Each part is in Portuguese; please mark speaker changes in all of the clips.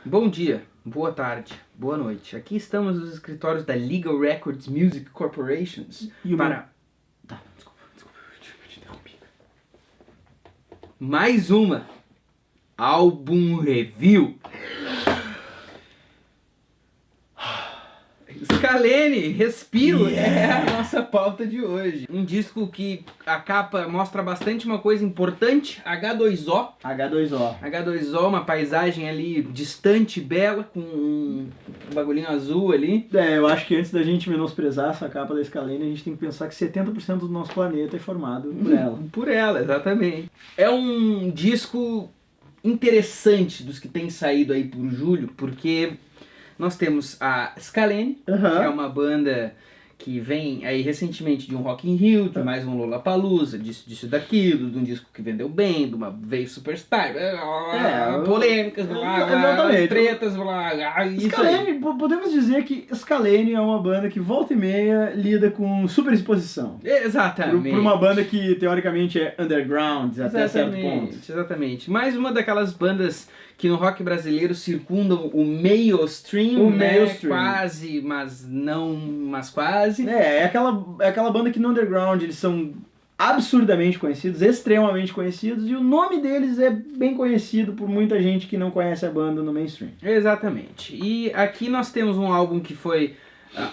Speaker 1: Bom dia, boa tarde, boa noite. Aqui estamos nos escritórios da Legal Records Music Corporations
Speaker 2: E o
Speaker 1: para... Tá, desculpa, eu te interrompi. Mais uma álbum review. Scalene, Respiro, é a nossa pauta de hoje. Um disco que a capa mostra bastante uma coisa importante, H2O.
Speaker 2: H2O.
Speaker 1: H2O, uma paisagem ali distante, bela, com um bagulhinho azul ali.
Speaker 2: Eu acho que antes da gente menosprezar essa capa da Scalene, a gente tem que pensar que 70% do nosso planeta é formado por ela.
Speaker 1: Por ela, exatamente. É um disco interessante dos que tem saído aí por julho, porque nós temos a Scalene, que é uma banda que vem aí recentemente de um Rock in Rio, de mais um Lollapalooza, disso e daquilo, de um disco que vendeu bem, de uma veio Superstar, polêmicas,
Speaker 2: exatamente.
Speaker 1: tretas, isso
Speaker 2: Scalene,
Speaker 1: aí.
Speaker 2: podemos dizer que Scalene é uma banda que volta e meia lida com superexposição.
Speaker 1: Exatamente.
Speaker 2: Por uma banda que teoricamente é underground até certo ponto.
Speaker 1: Exatamente. Mais uma daquelas bandas que no rock brasileiro circundam o mainstream,
Speaker 2: mainstream.
Speaker 1: Quase, mas não, mas quase.
Speaker 2: É aquela banda que no underground eles são absurdamente conhecidos, extremamente conhecidos, e o nome deles é bem conhecido por muita gente que não conhece a banda no mainstream.
Speaker 1: Exatamente. E aqui nós temos um álbum que foi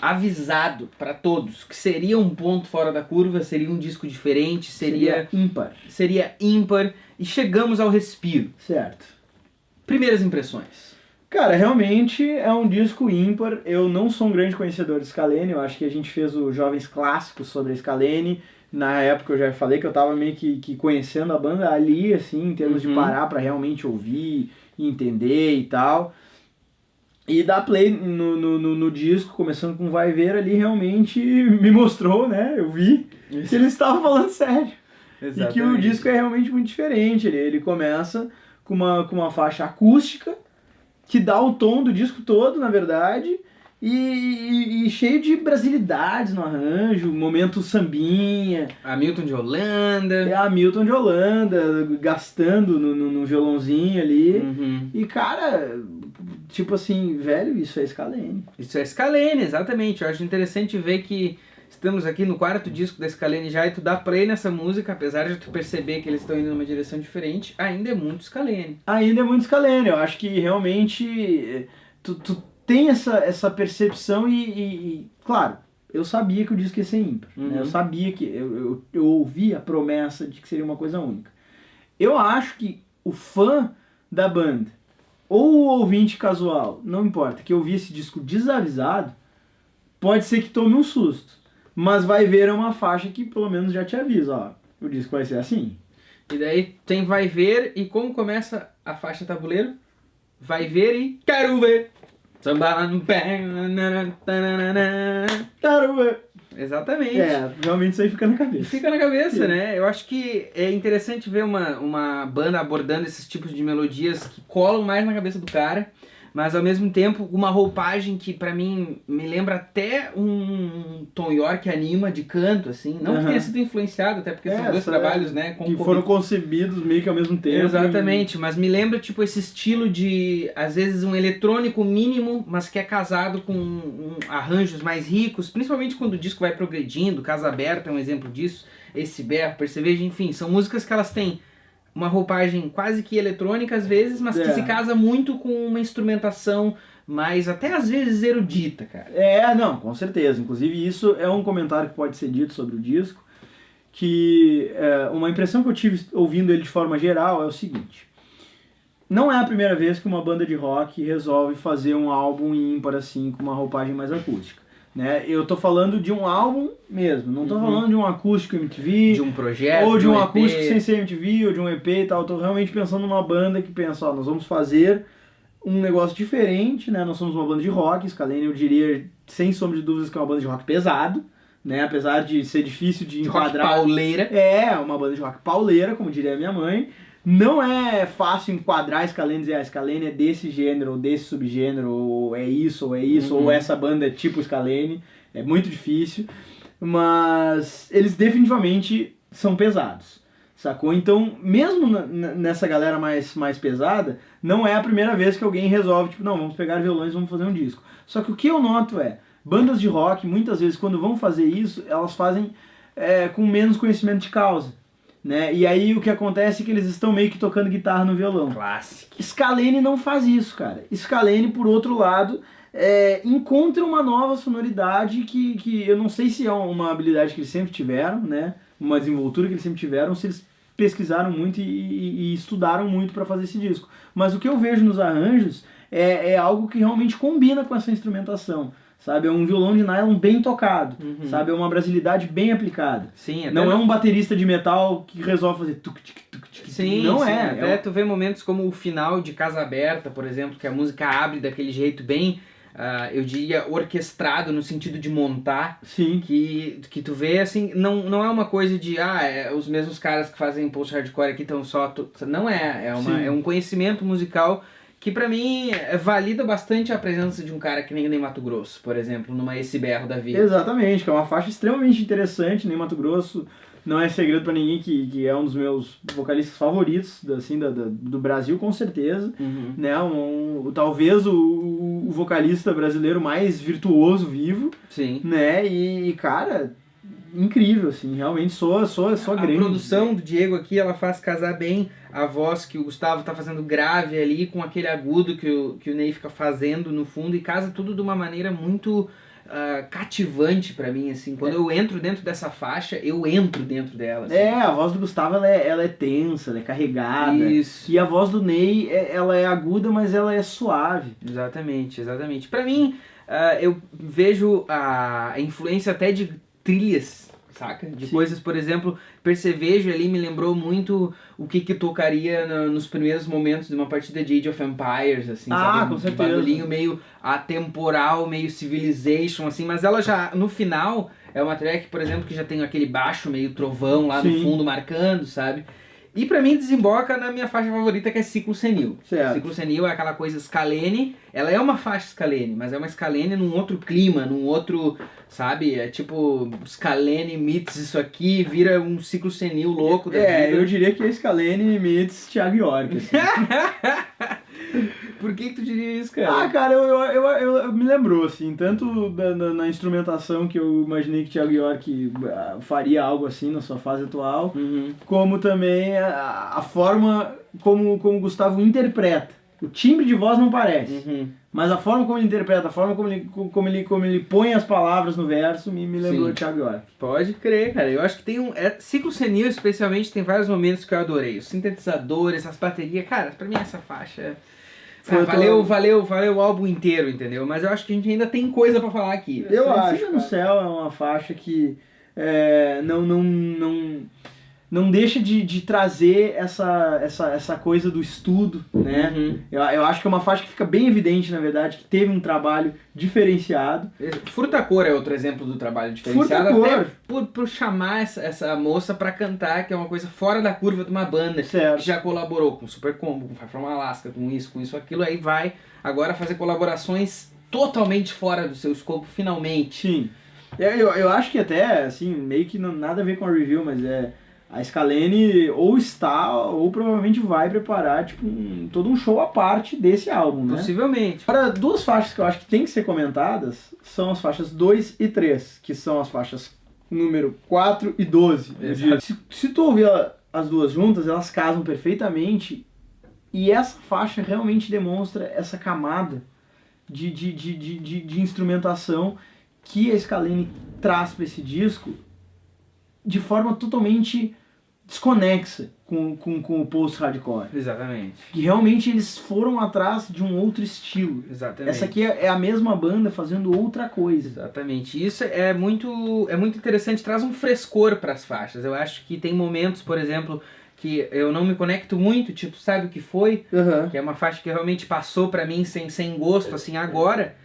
Speaker 1: avisado para todos que seria um ponto fora da curva, seria um disco diferente, seria ímpar. E chegamos ao Respiro.
Speaker 2: Certo.
Speaker 1: Primeiras impressões.
Speaker 2: Cara, realmente é um disco ímpar. Eu não sou um grande conhecedor de Scalene. Eu acho que a gente fez o Jovens Clássicos sobre a Scalene. Na época eu já falei que eu tava meio que conhecendo a banda ali, assim, em termos de parar pra realmente ouvir, entender e tal. E dar play no disco, começando com Vai Ver ali, realmente me mostrou, né? Eu vi que eles estavam falando sério. Exatamente. E que o disco é realmente muito diferente. Ele começa com uma faixa acústica, que dá o tom do disco todo, na verdade, e cheio de brasilidades no arranjo, momento sambinha.
Speaker 1: Hamilton de Holanda.
Speaker 2: É a Hamilton de Holanda, gastando no violãozinho ali. E, cara, tipo assim, velho, isso é Scalene.
Speaker 1: Isso é Scalene, exatamente. Eu acho interessante ver que estamos aqui no quarto disco da Scalene já, e tu dá play nessa música, apesar de tu perceber que eles estão indo numa direção diferente, ainda é muito Scalene.
Speaker 2: Ainda é muito Scalene. Eu acho que realmente tu tem essa percepção e claro, eu sabia que o disco ia ser ímpar. Né? Eu sabia que eu ouvi a promessa de que seria uma coisa única. Eu acho que o fã da banda, ou o ouvinte casual, não importa, que ouvir esse disco desavisado, pode ser que tome um susto. Mas Vai Ver é uma faixa que pelo menos já te avisa, ó, o disco vai ser assim.
Speaker 1: E daí tem Vai Ver, e como começa a faixa tabuleiro? Vai ver e quero ver. Samba no pé.
Speaker 2: Quero ver.
Speaker 1: Exatamente.
Speaker 2: Realmente isso aí fica na cabeça.
Speaker 1: Fica na cabeça, né? Eu acho que é interessante ver uma banda abordando esses tipos de melodias que colam mais na cabeça do cara, mas ao mesmo tempo uma roupagem que pra mim me lembra até um Tom York Anima de canto, assim. Não que tenha sido influenciado, até porque são dois trabalhos, né?
Speaker 2: Que foram concebidos meio que ao mesmo tempo.
Speaker 1: Exatamente, mas me lembra tipo esse estilo de, às vezes, um eletrônico mínimo, mas que é casado com arranjos mais ricos, principalmente quando o disco vai progredindo. Casa Aberta é um exemplo disso, Esse Berro, Perceveja, enfim, são músicas que elas têm uma roupagem quase que eletrônica às vezes, mas que se casa muito com uma instrumentação mais, até às vezes, erudita, cara.
Speaker 2: Não, com certeza. Inclusive isso é um comentário que pode ser dito sobre o disco, que uma impressão que eu tive ouvindo ele de forma geral é o seguinte: não é a primeira vez que uma banda de rock resolve fazer um álbum ímpar assim, com uma roupagem mais acústica. Né? Eu tô falando de um álbum mesmo, não tô falando de um acústico MTV,
Speaker 1: de um projeto,
Speaker 2: ou de um
Speaker 1: EP.
Speaker 2: acústico sem ser MTV, ou de um EP e tal. Eu tô realmente pensando numa banda que pensa, ó, nós vamos fazer um negócio diferente, né? Nós somos uma banda de rock, Scalene eu diria, sem sombra de dúvidas, que é uma banda de rock pesado, né? Apesar de ser difícil de enquadrar.
Speaker 1: Rock pauleira.
Speaker 2: É, uma banda de rock pauleira, como diria minha mãe. Não é fácil enquadrar a Scalene e dizer, a Scalene é desse gênero, ou desse subgênero, ou é isso, ou essa banda é tipo Scalene. É muito difícil, mas eles definitivamente são pesados. sacou? Então, mesmo nessa galera mais pesada, não é a primeira vez que alguém resolve, tipo, não, vamos pegar violões e vamos fazer um disco. Só que o que eu noto é, bandas de rock, muitas vezes, quando vão fazer isso, elas fazem com menos conhecimento de causa, né? E aí o que acontece é que eles estão meio que tocando guitarra no violão.
Speaker 1: Clássico.
Speaker 2: Scalene não faz isso, cara. Scalene, por outro lado, encontra uma nova sonoridade que eu não sei se é uma habilidade que eles sempre tiveram, né? Uma desenvoltura que eles sempre tiveram, se eles pesquisaram muito e estudaram muito para fazer esse disco. Mas o que eu vejo nos arranjos é algo que realmente combina com essa instrumentação. Sabe, é um violão de nylon bem tocado, sabe, é uma brasilidade bem aplicada.
Speaker 1: Sim,
Speaker 2: não é um baterista de metal que resolve fazer tuk-tuk-tuk-tuk.
Speaker 1: Sim,
Speaker 2: não
Speaker 1: sim,
Speaker 2: é.
Speaker 1: Até tu vê momentos como o final de Casa Aberta, por exemplo, que a música abre daquele jeito bem, eu diria, orquestrado no sentido de montar.
Speaker 2: Sim.
Speaker 1: Que tu vê, assim, não é uma coisa de, os mesmos caras que fazem post-hardcore aqui estão só... Não é um conhecimento musical que pra mim valida bastante a presença de um cara que nem Mato Grosso, por exemplo, numa Esse Berro da vida.
Speaker 2: Exatamente, que é uma faixa extremamente interessante, nem Mato Grosso não é segredo pra ninguém que é um dos meus vocalistas favoritos assim, do Brasil, com certeza. Né? Talvez o vocalista brasileiro mais virtuoso vivo.
Speaker 1: Sim.
Speaker 2: Né? E cara, incrível, assim, realmente sou grande.
Speaker 1: A produção do Diego aqui, ela faz casar bem a voz que o Gustavo tá fazendo grave ali com aquele agudo que o Ney fica fazendo no fundo, e casa tudo de uma maneira muito cativante pra mim, assim. Quando eu entro dentro dessa faixa, eu entro dentro dela. Assim.
Speaker 2: A voz do Gustavo ela é tensa, ela é carregada.
Speaker 1: Isso.
Speaker 2: E a voz do Ney, ela é aguda, mas ela é suave.
Speaker 1: Exatamente. Pra mim, eu vejo a influência até de trilhas, saca? De coisas, por exemplo, Percevejo ali me lembrou muito o que tocaria nos primeiros momentos de uma partida de Age of Empires, assim, sabe?
Speaker 2: Com certeza.
Speaker 1: Um barulhinho meio atemporal, meio Civilization, assim, mas ela já, no final, é uma track, por exemplo, que já tem aquele baixo meio trovão lá no fundo marcando, sabe? E pra mim desemboca na minha faixa favorita, que é Ciclo Senil.
Speaker 2: Certo.
Speaker 1: Ciclo Senil é aquela coisa Scalene, ela é uma faixa Scalene, mas é uma Scalene num outro clima, num outro, sabe? É tipo, Scalene meets isso aqui, vira um Ciclo Senil louco da vida.
Speaker 2: Eu diria que é Scalene meets Thiago York, assim.
Speaker 1: Por que tu diria isso, cara?
Speaker 2: Cara, eu me lembrou, assim, tanto na instrumentação que eu imaginei que Thiago York faria algo assim na sua fase atual, como também a forma como o Gustavo interpreta. O timbre de voz não parece, mas a forma como ele interpreta, a forma como ele põe as palavras no verso me lembrou de Thiago York.
Speaker 1: Pode crer, cara. Eu acho que tem Ciclo Senil, especialmente, tem vários momentos que eu adorei. Os sintetizadores, as baterias, cara, pra mim essa faixa... valeu o álbum inteiro, entendeu? Mas eu acho que a gente ainda tem coisa pra falar aqui.
Speaker 2: Eu acho. Cima no Céu é uma faixa que não deixa de trazer essa coisa do estudo, né? Eu acho que é uma faixa que fica bem evidente, na verdade, que teve um trabalho diferenciado.
Speaker 1: Fruta Cor é outro exemplo do trabalho diferenciado. Até por chamar essa moça pra cantar, que é uma coisa fora da curva de uma banda.
Speaker 2: Certo.
Speaker 1: Que já colaborou com Super Combo, com Far From Alaska, com isso, aquilo. Aí vai agora fazer colaborações totalmente fora do seu escopo, finalmente.
Speaker 2: Sim. Eu acho que até, assim, meio que nada a ver com a review, mas a Scalene ou está, ou provavelmente vai preparar tipo, todo um show à parte desse álbum, né?
Speaker 1: Possivelmente.
Speaker 2: Agora, duas faixas que eu acho que tem que ser comentadas são as faixas 2 e 3, que são as faixas número 4 e 12. Se tu ouvir as duas juntas, elas casam perfeitamente, e essa faixa realmente demonstra essa camada de instrumentação que a Scalene traz para esse disco de forma totalmente desconexa com o post-hardcore.
Speaker 1: Exatamente.
Speaker 2: Que realmente eles foram atrás de um outro estilo.
Speaker 1: Exatamente.
Speaker 2: Essa aqui é a mesma banda fazendo outra coisa.
Speaker 1: Exatamente. Isso é muito interessante, traz um frescor para as faixas. Eu acho que tem momentos, por exemplo, que eu não me conecto muito, tipo, sabe o que foi? Que é uma faixa que realmente passou para mim sem gosto, assim, agora.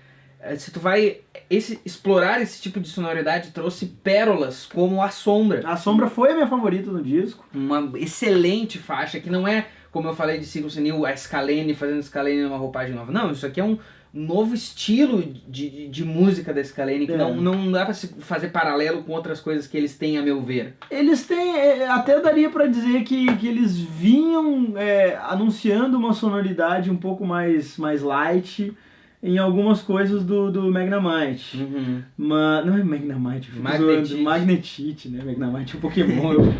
Speaker 1: Se tu vai explorar esse tipo de sonoridade, trouxe pérolas como A Sombra.
Speaker 2: A Sombra foi a minha favorita no disco.
Speaker 1: Uma excelente faixa que não é como eu falei de Ciclo Senil, a Scalene fazendo Scalene numa roupagem nova. Não, isso aqui é um novo estilo de música da Scalene, que não dá pra se fazer paralelo com outras coisas que eles têm, a meu ver.
Speaker 2: Eles têm, até daria pra dizer que eles vinham anunciando uma sonoridade um pouco mais light em algumas coisas do Magnamite.
Speaker 1: Uhum.
Speaker 2: Mas, não é Magnamite, Magnetite, né? Magnamite é um Pokémon.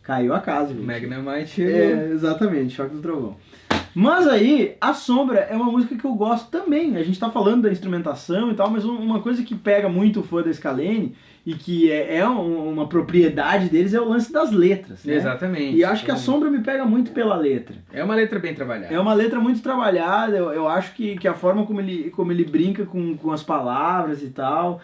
Speaker 2: Caiu a casa, gente.
Speaker 1: Magnamite.
Speaker 2: Exatamente, Choque do Trovão. Mas aí, A Sombra é uma música que eu gosto também. A gente tá falando da instrumentação e tal, mas uma coisa que pega muito o fã da Scalene e que é uma propriedade deles é o lance das letras, né?
Speaker 1: Exatamente.
Speaker 2: E acho que A Sombra me pega muito pela letra.
Speaker 1: É uma letra bem trabalhada.
Speaker 2: É uma letra muito trabalhada, eu acho que a forma como ele brinca com as palavras e tal,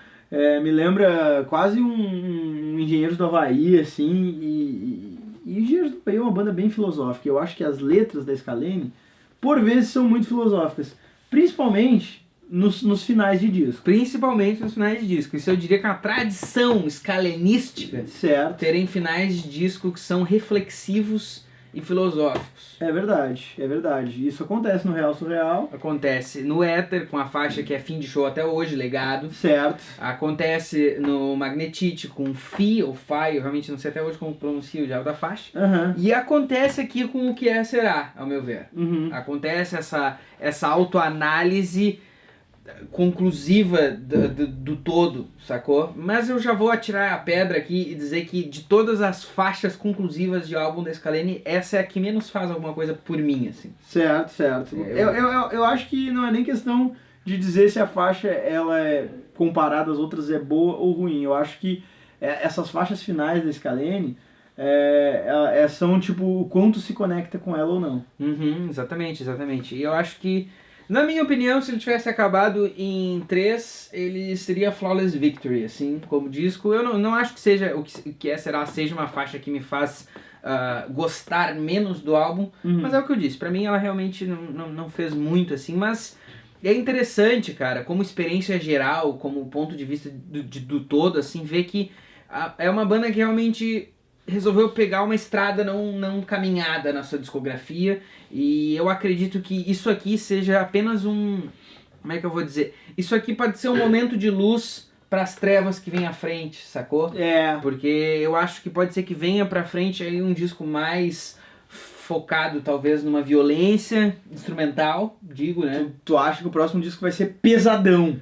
Speaker 2: me lembra quase um Engenheiros do Havaí, assim, e Engenheiros do Havaí é uma banda bem filosófica. Eu acho que as letras da Scalene, por vezes, são muito filosóficas, principalmente nos finais de disco.
Speaker 1: Principalmente nos finais de disco. Isso eu diria que é uma tradição scalenística.
Speaker 2: Certo.
Speaker 1: Terem finais de disco que são reflexivos e filosóficos.
Speaker 2: É verdade. Isso acontece no Real Surreal.
Speaker 1: Acontece no Éter, com a faixa que é fim de show até hoje, Legado.
Speaker 2: Certo.
Speaker 1: Acontece no Magnetite com Fi ou Fi, eu realmente não sei até hoje como pronuncia o diabo da faixa.
Speaker 2: Uhum.
Speaker 1: E acontece aqui com O Que É Será, ao meu ver.
Speaker 2: Uhum.
Speaker 1: Acontece essa autoanálise conclusiva do todo, sacou? Mas eu já vou atirar a pedra aqui e dizer que de todas as faixas conclusivas de álbum da Scalene, essa é a que menos faz alguma coisa por mim, assim.
Speaker 2: Certo. Eu acho que não é nem questão de dizer se a faixa, ela comparada às outras, é boa ou ruim. Eu acho que essas faixas finais da Scalene são tipo o quanto se conecta com ela ou não.
Speaker 1: Uhum, exatamente. E eu acho que, na minha opinião, se ele tivesse acabado em 3, ele seria Flawless Victory, assim, como disco. Eu não acho que seja o que será seja uma faixa que me faz gostar menos do álbum, mas é o que eu disse, pra mim ela realmente não fez muito, assim, mas é interessante, cara, como experiência geral, como ponto de vista do todo, assim, ver que é uma banda que realmente resolveu pegar uma estrada não caminhada na sua discografia, e eu acredito que isso aqui seja apenas como é que eu vou dizer? Isso aqui pode ser um momento de luz para as trevas que vem à frente, sacou? Porque eu acho que pode ser que venha pra frente aí um disco mais focado talvez numa violência instrumental, digo, né?
Speaker 2: Tu acha que o próximo disco vai ser pesadão?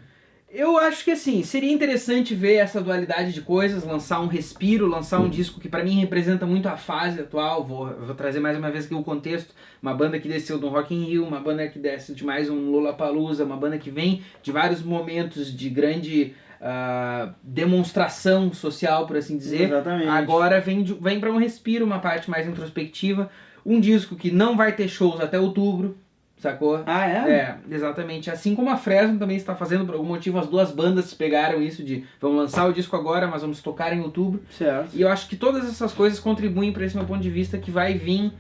Speaker 1: Eu acho que assim, seria interessante ver essa dualidade de coisas, lançar um respiro, lançar um disco que pra mim representa muito a fase atual. Vou trazer mais uma vez aqui o contexto, uma banda que desceu do Rock in Rio, uma banda que desce de mais um Lollapalooza, uma banda que vem de vários momentos de grande demonstração social, por assim dizer.
Speaker 2: Exatamente.
Speaker 1: Agora vem pra um respiro, uma parte mais introspectiva, um disco que não vai ter shows até outubro, sacou?
Speaker 2: Ah, é?
Speaker 1: Exatamente. Assim como a Fresno também está fazendo, por algum motivo as duas bandas pegaram isso de vamos lançar o disco agora, mas vamos tocar em outubro.
Speaker 2: Certo.
Speaker 1: E eu acho que todas essas coisas contribuem para esse meu ponto de vista, que vai vir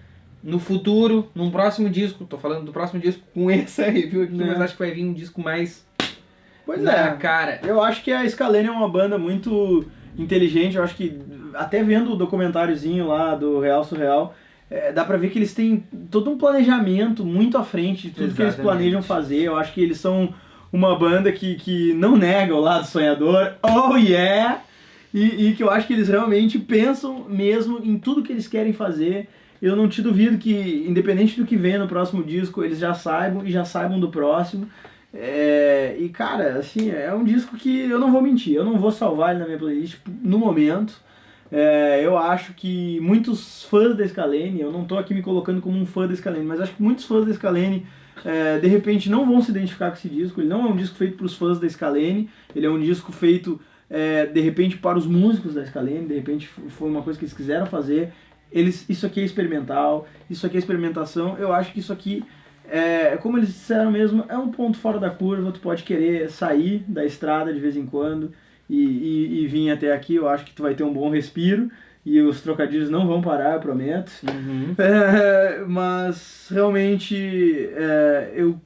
Speaker 1: no futuro, num próximo disco. Tô falando do próximo disco com essa review aqui, mas acho que vai vir um disco mais cara.
Speaker 2: Eu acho que a Scalene é uma banda muito inteligente. Eu acho que até vendo o documentáriozinho lá do Real Surreal, dá pra ver que eles têm todo um planejamento muito à frente de tudo que eles planejam fazer. Eu acho que eles são uma banda que não nega o lado sonhador, oh yeah! E que eu acho que eles realmente pensam mesmo em tudo que eles querem fazer. Eu não te duvido que, independente do que vem no próximo disco, eles já saibam do próximo. E cara, assim, é um disco que eu não vou mentir, eu não vou salvar ele na minha playlist no momento. Eu acho que muitos fãs da Scalene, eu não tô aqui me colocando como um fã da Scalene, mas acho que muitos fãs da Scalene de repente não vão se identificar com esse disco. Ele não é um disco feito para os fãs da Scalene, ele é um disco feito de repente para os músicos da Scalene, de repente foi uma coisa que eles quiseram fazer. Isso aqui é experimental, isso aqui é experimentação. Eu acho que isso aqui, como eles disseram mesmo, é um ponto fora da curva. Tu pode querer sair da estrada de vez em quando e vir até aqui. Eu acho que tu vai ter um bom respiro e os trocadilhos não vão parar, eu prometo. Mas realmente eu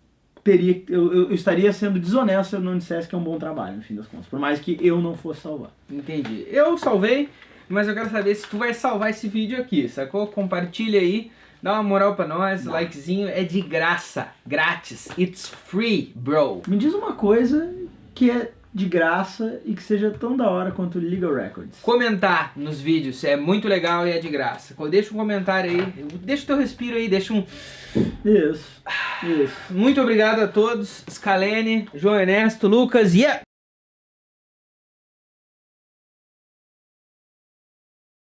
Speaker 2: estaria sendo desonesto se eu não dissesse que é um bom trabalho, no fim das contas, por mais que eu não fosse salvar.
Speaker 1: Entendi. Eu salvei, mas eu quero saber se tu vai salvar esse vídeo aqui, sacou? Compartilha aí, dá uma moral pra nós, likezinho, é de graça, grátis, it's free, bro.
Speaker 2: Me diz uma coisa que é de graça e que seja tão da hora quanto o Legal Records.
Speaker 1: Comentar nos vídeos é muito legal e é de graça. Deixa um comentário aí, deixa o teu respiro aí, deixa um...
Speaker 2: Isso.
Speaker 1: Muito obrigado a todos, Scalene, João Ernesto, Lucas, yeah!